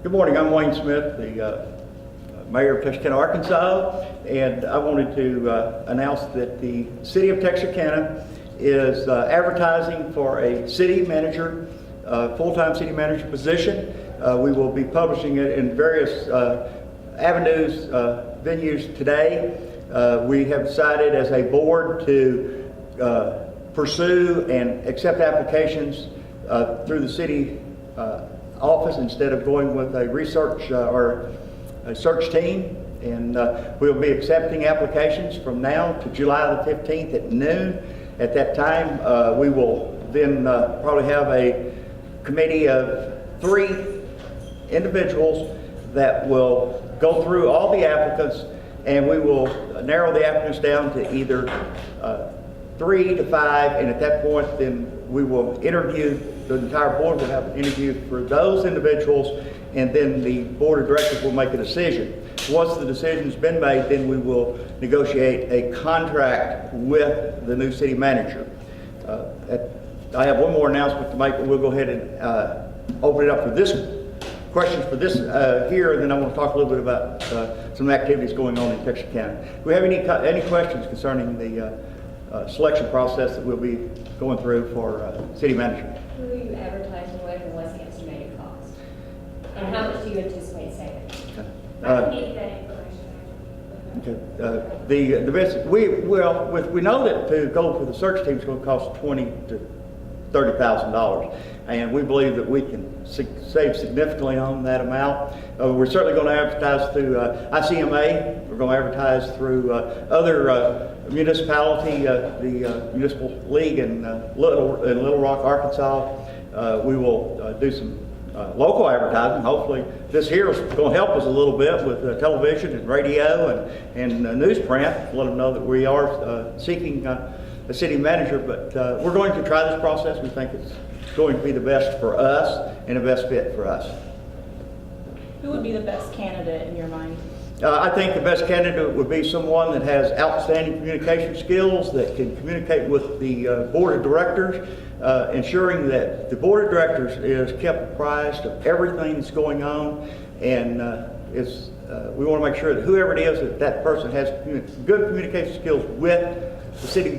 Good morning, I'm Wayne Smith, the Mayor of Texarkana, Arkansas, and I wanted to announce that the City of Texarkana is advertising for a city manager, full-time city manager position. We will be publishing it in various avenues, venues today. We have decided as a board to pursue and accept applications through the city office instead of going with a research or a search team, and we'll be accepting applications from now to July the 15th at noon. At that time, we will then probably have a committee of 3 individuals that will go through all the applicants, and we will narrow the applicants down to either 3 to 5, and at that point then we will interview, the entire board will have an interview for those individuals, and then the board of directors will make a decision. Once the decision's been made, then we will negotiate a contract with the new city manager. I have one more announcement to make, but we'll go ahead and open it up for this questions for this here, and then I want to talk a little bit about some activities going on in Texarkana. Do we have any questions concerning the selection process that we'll be going through for city manager? Who are you advertising with, and what's the estimated cost? And how much do you anticipate saving? I need that information. Okay. The best we know that to go for the search team is going to cost $20,000 to $30,000, and we believe that we can save significantly on that amount. We're certainly going to advertise through ICMA. We're going to advertise through other municipality, the Municipal League in Little Rock, Arkansas. We will do some local advertising. Hopefully this here is going to help us a little bit with television and radio and newsprint, let them know that we are seeking a city manager, but we're going to try this process. We think it's going to be the best for us and the best fit for us. Who would be the best candidate in your mind? I think the best candidate would be someone that has outstanding communication skills, that can communicate with the board of directors, ensuring that the board of directors is kept apprised of everything that's going on, and we want to make sure that whoever it is, that person has good communication skills with the city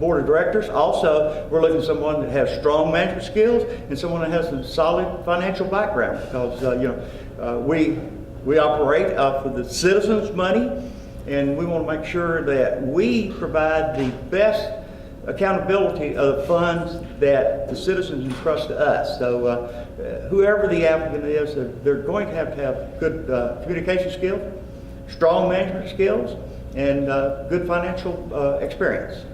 board of directors. Also, we're looking for someone that has strong management skills and someone that has some solid financial background, because we operate for the citizens' money, and we want to make sure that we provide the best accountability of the funds that the citizens entrust to us. So whoever the applicant is, they're going to have good communication skills, strong management skills, and good financial experience.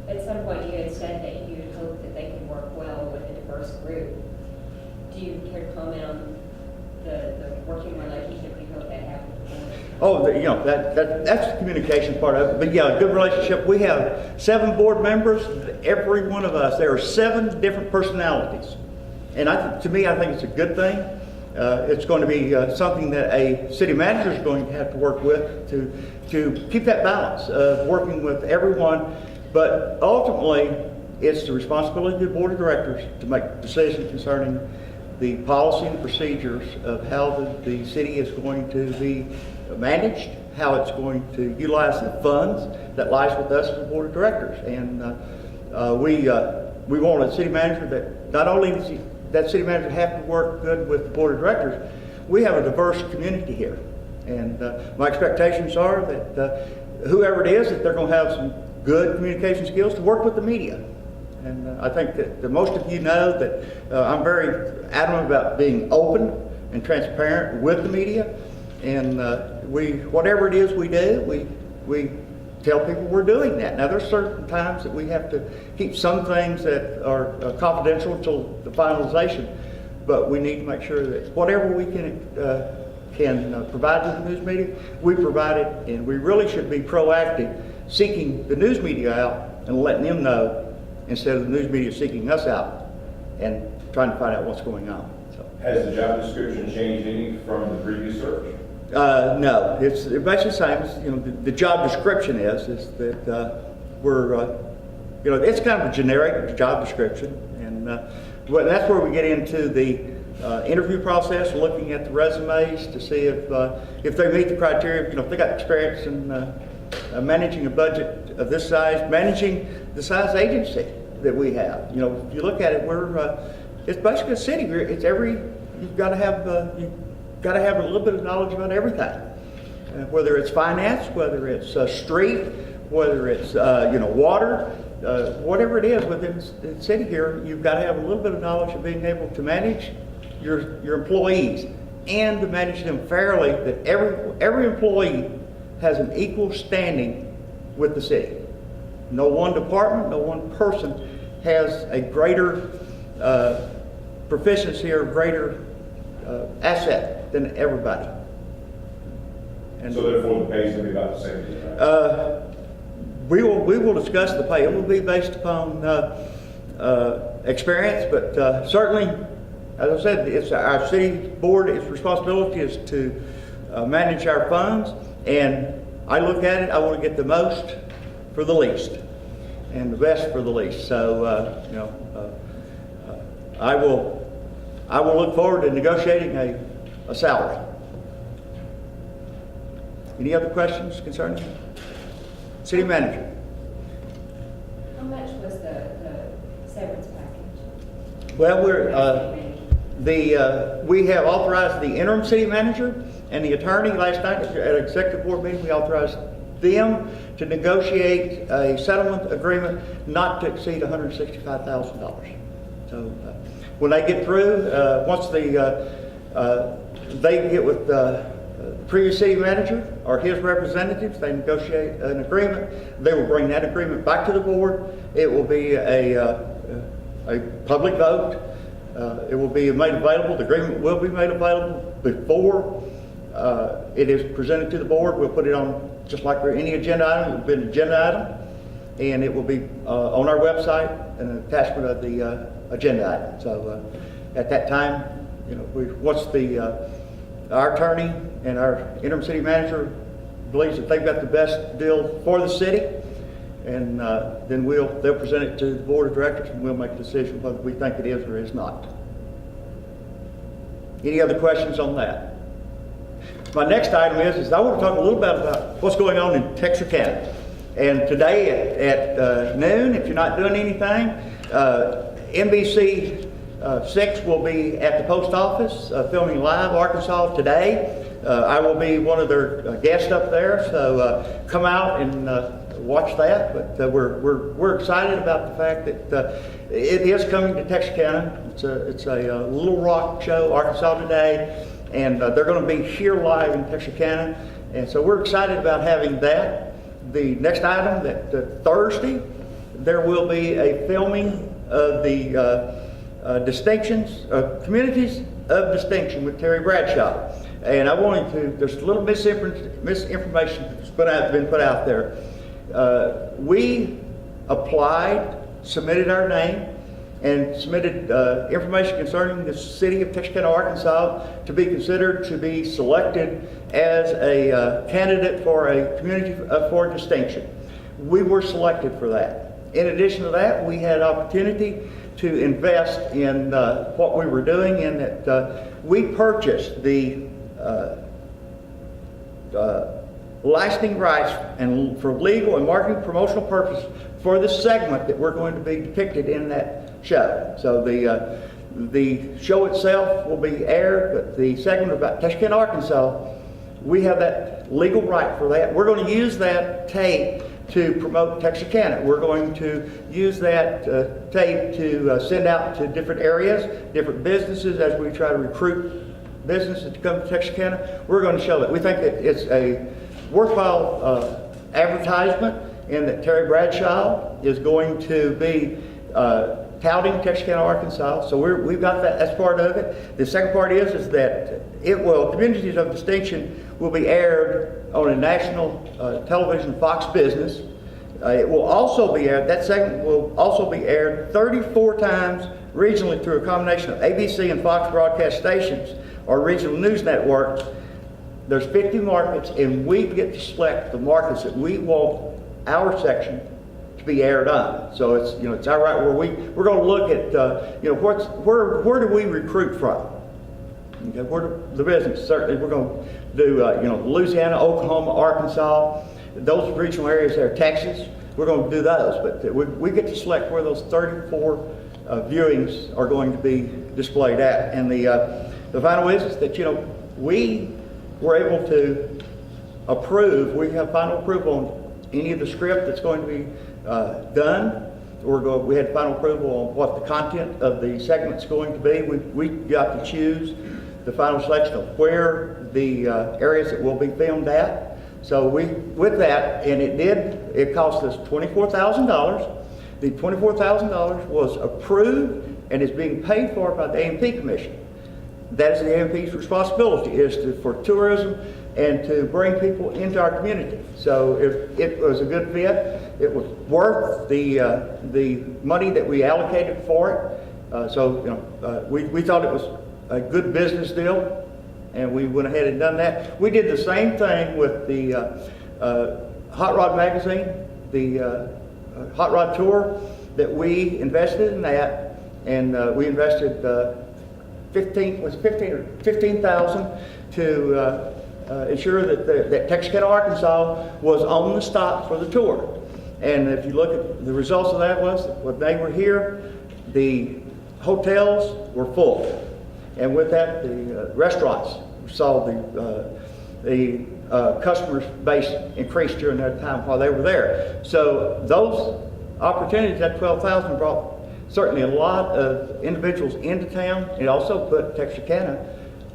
At some point you had said that you had hoped that they could work well with a diverse group. Do you care to comment on the working relationship you hope that happens? Oh, that's the communication part of it. But yeah, a good relationship. We have 7 board members. Every one of us, there are 7 different personalities, and to me, I think it's a good thing. It's going to be something that a city manager is going to have to work with to keep that balance of working with everyone. But ultimately, it's the responsibility of the board of directors to make decisions concerning the policy and procedures of how the city is going to be managed, how it's going to utilize the funds that lies with us as a board of directors. And we want a city manager that not only does that city manager have to work good with the board of directors, we have a diverse community here. And my expectations are that whoever it is, that they're going to have some good communication skills to work with the media. And I think that most of you know that I'm very adamant about being open and transparent with the media. And whatever it is we do, we tell people we're doing that. Now, there's certain times that we have to keep some things that are confidential until the finalization, but we need to make sure that whatever we can provide to the news media, we provide it, and we really should be proactive, seeking the news media out and letting them know, instead of the news media seeking us out and trying to find out what's going on. So. Has the job description changed any from the previous search? No, it's basically the same. The job description is that we're, it's kind of a generic job description, and that's where we get into the interview process, looking at the resumes to see if they meet the criteria, if they got experience in managing a budget of this size, managing the size agency that we have. If you look at it, it's basically a city. You've got to have a little bit of knowledge about everything, whether it's finance, whether it's street, whether it's water, whatever it is within the city here. You've got to have a little bit of knowledge of being able to manage your employees and to manage them fairly. That every employee has an equal standing with the city. No one department, no one person has a greater proficiency or greater asset than everybody. And So therefore, the pay is going to be about the same, right? we will discuss the pay. It will be based upon experience, but certainly, as I said, it's our city board. Its responsibility is to manage our funds, and I look at it. I want to get the most for the least, and the best for the least. So I will look forward to negotiating a salary. Any other questions concerning city manager? How much was the severance package? Well, we have authorized the interim city manager and the attorney last night at an executive board meeting. We authorized them to negotiate a settlement agreement not to exceed $165,000. So when they get through, once they get with the previous city manager or his representatives, they negotiate an agreement. They will bring that agreement back to the board. It will be a public vote. It will be made available. The agreement will be made available before it is presented to the board. We'll put it on just like any agenda item. It will be an agenda item, and it will be on our website, an attachment of the agenda item. So at that time, once our attorney and our interim city manager believes that they've got the best deal for the city, and then they'll present it to the board of directors, and we'll make a decision whether we think it is or is not. Any other questions on that? My next item is I want to talk a little bit about what's going on in Tex Academy. And today at noon, if you're not doing anything, NBC 6 will be at the post office filming Live Arkansas Today. I will be one of their guests up there, so come out and watch that. But we're excited about the fact that it is coming to Texarkana. It's a Little Rock show, Arkansas Today, and they're going to be here live in Texarkana, and so we're excited about having that. The next item, that Thursday, there will be a filming of the distinctions, communities of distinction with Terry Bradshaw. And I wanted to, there's a little misinformation that's been put out there. We applied, submitted our name, and submitted information concerning the city of Texarkana, Arkansas, to be considered to be selected as a candidate for a community for distinction. We were selected for that. In addition to that, we had opportunity to invest in what we were doing, in that we purchased the lasting rights and for legal and marketing promotional purposes for the segment that we're going to be depicted in that show. So the show itself will be aired, but the segment about Texarkana, Arkansas, we have that legal right for that. We're going to use that tape to promote Texarkana. We're going to use that tape to send out to different areas, different businesses, as we try to recruit businesses to come to Texarkana. We're going to show that. We think that it's a worthwhile advertisement, and that Terry Bradshaw is going to be touting Texarkana, Arkansas. So we've got that. That's part of it. The second part is that Communities of Distinction will be aired on a national television, Fox Business. It will also be aired. That segment will also be aired 34 times regionally through a combination of ABC and Fox broadcast stations or regional news networks. There's 50 markets, and we get to select the markets that we want our section to be aired on. So it's our right where we're going to look at where do we recruit from? Okay, we're the business, certainly, we're gonna do, Louisiana, Oklahoma, Arkansas, those regional areas there, Texas, we're gonna do those, but we get to select where those 34 viewings are going to be displayed at. And the final is that, we were able to approve, we have final approval on any of the script that's going to be done. We had final approval on what the content of the segment's going to be. We got to choose the final selection of where the areas that will be filmed at. So with that, and it cost us $24,000. The $24,000 was approved and is being paid for by the A&P Commission. That is the A&P's responsibility, for tourism and to bring people into our community. So it was a good fit. It was worth the money that we allocated for it. We thought it was a good business deal, and we went ahead and done that. We did the same thing with the Hot Rod magazine, the Hot Rod tour, that we invested in that, and we invested $15,000 to ensure that Texarkana, Arkansas was on the stop for the tour. And if you look at the results of that, was when they were here, the hotels were full, and with that, the restaurants saw the customers base increase during that time while they were there. So those opportunities, that 12,000 brought certainly a lot of individuals into town. It also put Texarkana,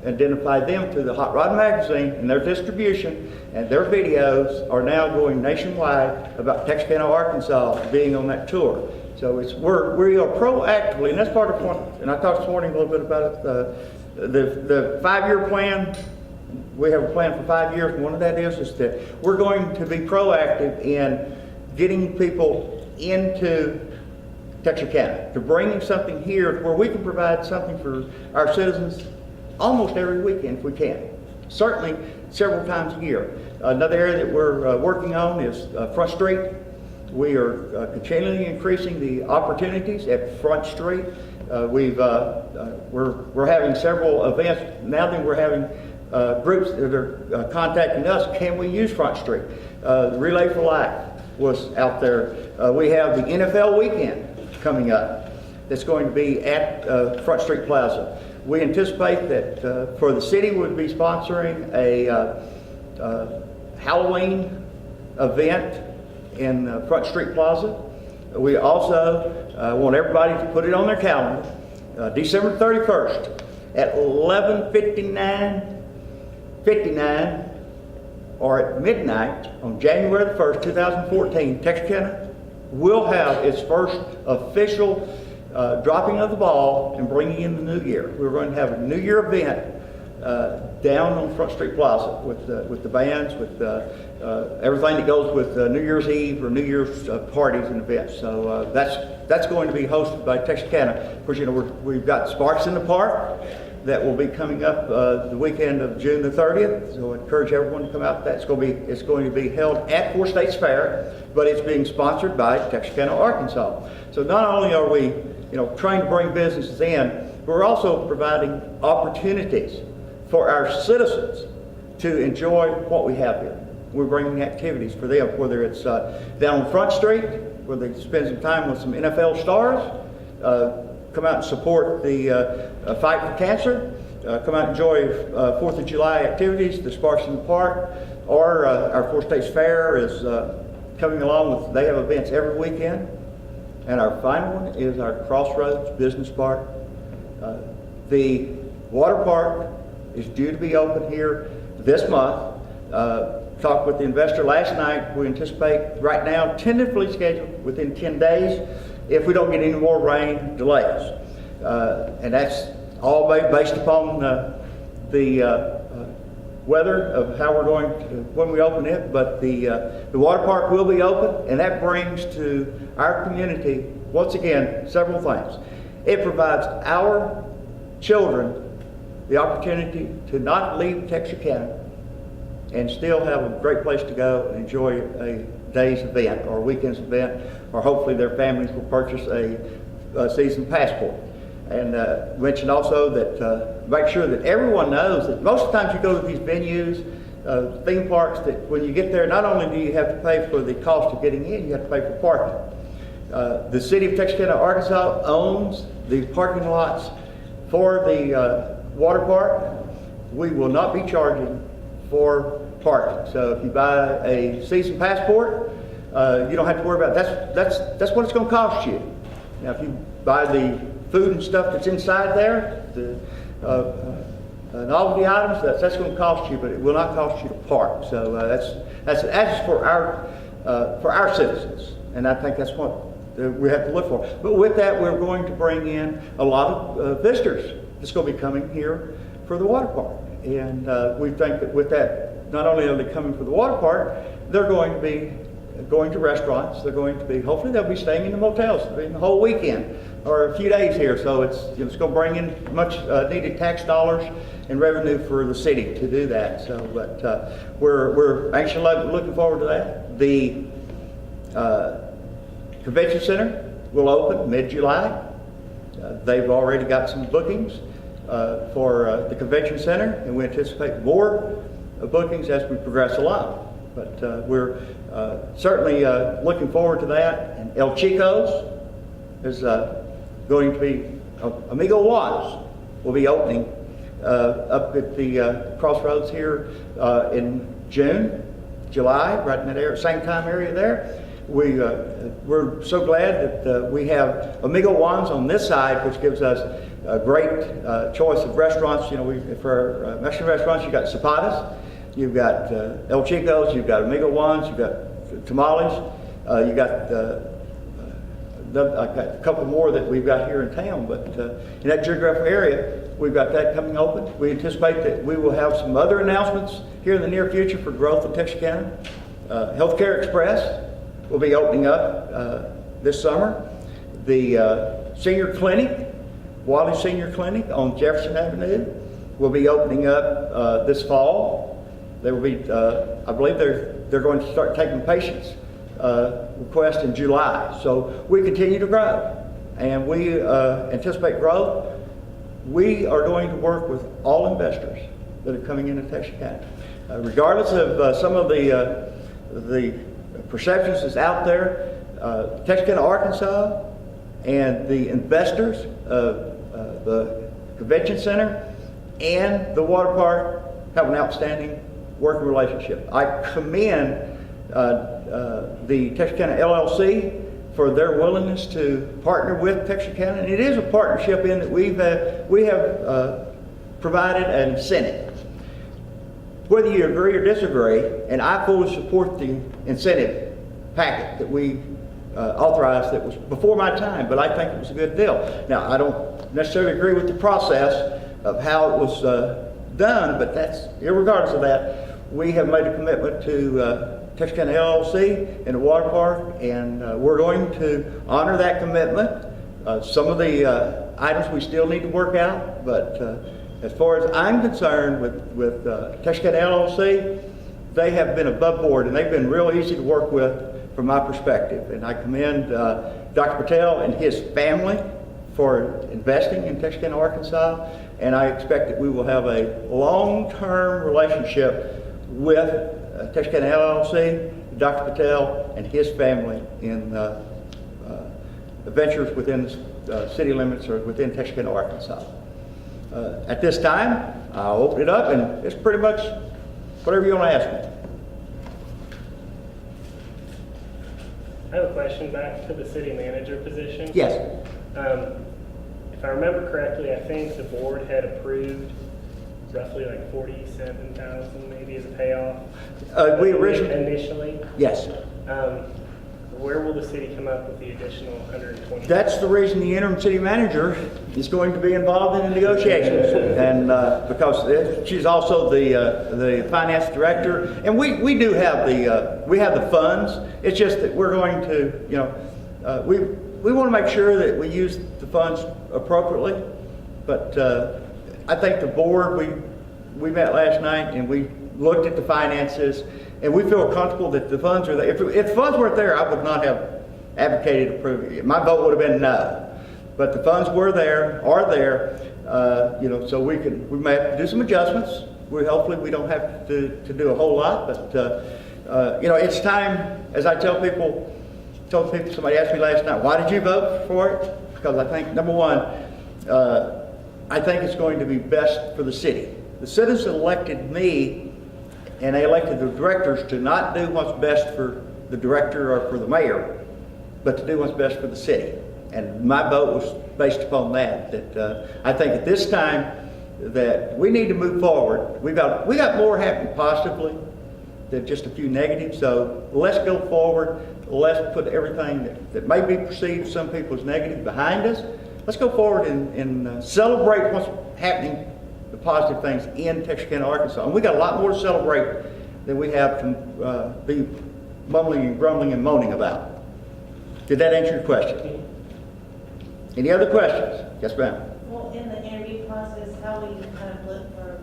identified them through the Hot Rod magazine and their distribution, and their videos are now going nationwide about Texarkana, Arkansas being on that tour. So we are proactively, and that's part of what, and I talked this morning a little bit about it, the 5-year plan. We have a plan for 5 years, and one of that is that we're going to be proactive in getting people into Texarkana, to bringing something here where we can provide something for our citizens almost every weekend if we can. Certainly several times a year. Another area that we're working on is Front Street. We are continually increasing the opportunities at Front Street. We're having several events now that we're having groups that are contacting us. Can we use Front Street? The Relay for Life was out there. We have the NFL weekend coming up that's going to be at Front Street Plaza. We anticipate that for the city, we'll be sponsoring a Halloween event in Front Street Plaza. We also want everybody to put it on their calendar, December 31st at 11:59 or at midnight on January the 1st, 2014, Texarkana will have its first official dropping of the ball and bringing in the new year. We're going to have a New Year event down on Front Street Plaza with the bands, with everything that goes with New Year's Eve or New Year's parties and events. So that's going to be hosted by Texarkana. Of course, we've got Sparks in the Park that will be coming up the weekend of June the 30th. So I encourage everyone to come out. It's going to be held at Four States Fair, but it's being sponsored by Texarkana, Arkansas. So not only are we trying to bring businesses in, we're also providing opportunities for our citizens to enjoy what we have here. We're bringing activities for them, whether it's down on Front Street, where they spend some time with some NFL stars, come out and support the fight for cancer, come out and enjoy 4th of July activities, the Sparks in the Park, or our Four States Fair is coming along with, they have events every weekend. And our final one is our Crossroads Business Park. The water park is due to be open here this month. Talked with the investor last night. We anticipate right now tentatively scheduled within 10 days if we don't get any more rain delays. And that's all based upon the weather of how we're going to, when we open it. But the water park will be open, and that brings to our community, once again, several things. It provides our children the opportunity to not leave Texarkana and still have a great place to go and enjoy a day's event or a weekend's event, or hopefully their families will purchase a season passport. And mentioned also that make sure that everyone knows that most of the times you go to these venues, theme parks, that when you get there, not only do you have to pay for the cost of getting in, you have to pay for parking. The city of Texarkana, Arkansas owns the parking lots for the water park. We will not be charging for parking. So if you buy a season passport, you don't have to worry about it. That's what it's going to cost you. Now, if you buy the food and stuff that's inside there, the novelty items, that's going to cost you, but it will not cost you to park. So that's for our citizens, and I think that's what we have to look for. But with that, we're going to bring in a lot of visitors that's going to be coming here for the water park, and we think that with that, not only are they coming for the water park, they're going to be going to restaurants. They're going to be, hopefully they'll be staying in the motels the whole weekend or a few days here. So it's going to bring in much needed tax dollars and revenue for the city to do that. So, but we're anxiously looking forward to that. The convention center will open mid-July. They've already got some bookings for the convention center, and we anticipate more bookings as we progress along. But we're certainly looking forward to that. And El Chico's is going to be, Amigo Juan's will be opening up at the Crossroads here in June, July, right in that area, same time area there. We're so glad that we have Amigo Juan's on this side, which gives us a great choice of restaurants. You know, for our Mexican restaurants, you've got Zapatas, you've got El Chico's, you've got Amigo Juan's, you've got Tamales, you've got a couple more that we've got here in town. But in that geographic area, we've got that coming open. We anticipate that we will have some other announcements here in the near future for growth in Texarkana. Healthcare Express will be opening up this summer. The senior clinic, Wally Senior Clinic on Jefferson Avenue, will be opening up this fall. They will be, I believe they're going to start taking patients requests in July. So we continue to grow, and we anticipate growth. We are going to work with all investors that are coming into Texarkana, regardless of some of the perceptions that's out there. Texarkana, Arkansas, and the investors of the convention center and the water park have an outstanding working relationship. I commend the Texarkana LLC for their willingness to partner with Texarkana, and it is a partnership in that we have provided an incentive. Whether you agree or disagree, and I fully support the incentive packet that we authorized that was before my time, but I think it was a good deal. Now, I don't necessarily agree with the process of how it was done, but that's, irregardless of that, we have made a commitment to Texarkana LLC and the water park, and we're going to honor that commitment. Some of the items we still need to work out, but as far as I'm concerned with Texarkana LLC, they have been above board, and they've been real easy to work with from my perspective. And I commend Dr. Patel and his family for investing in Texarkana, Arkansas, and I expect that we will have a long-term relationship with Texarkana LLC, Dr. Patel and his family in ventures within the city limits or within Texarkana, Arkansas. At this time, I'll open it up, and it's pretty much whatever you want to ask me. I have a question back to the city manager position. Yes. If I remember correctly, I think the board had approved roughly like 47,000 maybe as a payoff. We originally, Initially. yes. Where will the city come up with the additional 120? That's the reason the interim city manager is going to be involved in the negotiations, and because she's also the finance director, and we do have the funds. It's just that we're going to, we want to make sure that we use the funds appropriately. But I think the board, we met last night and we looked at the finances, and we feel comfortable that the funds are there. If the funds weren't there, I would not have advocated approving it. My vote would have been no. but the funds are there, so we may have to do some adjustments. Hopefully we don't have to do a whole lot, but it's time, as I told people, somebody asked me last night, why did you vote for it? Because I think, number one, I think it's going to be best for the city. The citizens elected me, and they elected the directors to not do what's best for the director or for the mayor, but to do what's best for the city. And my vote was based upon that I think at this time that we need to move forward. We got more happening positively than just a few negatives, so let's go forward. Let's put everything that may be perceived some people as negative behind us. Let's go forward and celebrate what's happening, the positive things in Texas County, Arkansas. And we got a lot more to celebrate than we have to be mumbling and grumbling and moaning about. Did that answer your question? Any other questions? Yes, ma'am. Well, in the interview process, how will you kind of look for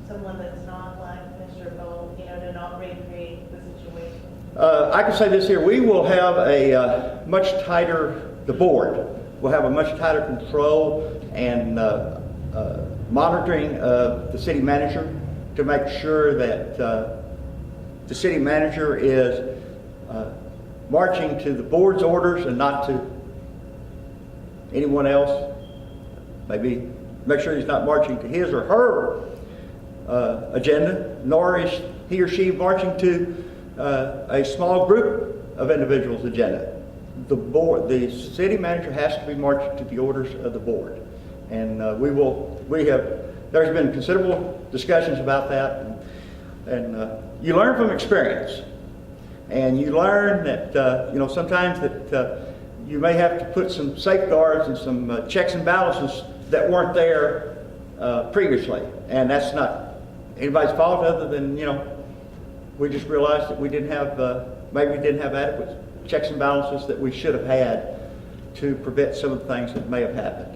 someone that's not like Mr. Bolt, to not recreate the situation? I can say this here, we will have a much tighter, the board will have a much tighter control and monitoring of the city manager to make sure that the city manager is marching to the board's orders and not to anyone else. Maybe make sure he's not marching to his or her agenda, nor is he or she marching to a small group of individuals' agenda. The city manager has to be marching to the orders of the board. And there's been considerable discussions about that. And you learn from experience. And you learn that, sometimes that you may have to put some safeguards and some checks and balances that weren't there previously. And that's not anybody's fault other than, we just realized that we didn't have, maybe we didn't have adequate checks and balances that we should have had to prevent some of the things that may have happened.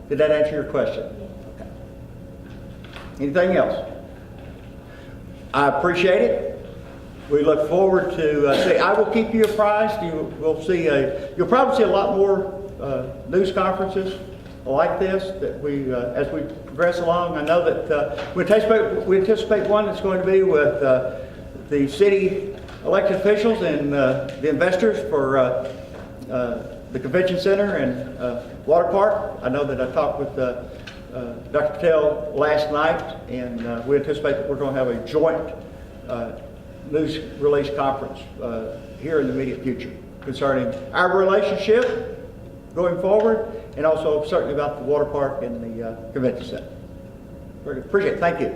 Did that answer your question? Okay. Anything else? I appreciate it. We look forward to I will keep you apprised. You'll probably see a lot more news conferences like this that we as we progress along. I know that we anticipate one that's going to be with the city elected officials and the investors for the convention center and water park. I know that I talked with Dr. Patel last night, and we anticipate that we're going to have a joint news release conference here in the immediate future concerning our relationship going forward, and also certainly about the water park and the convention center. Very good. Appreciate it. Thank you.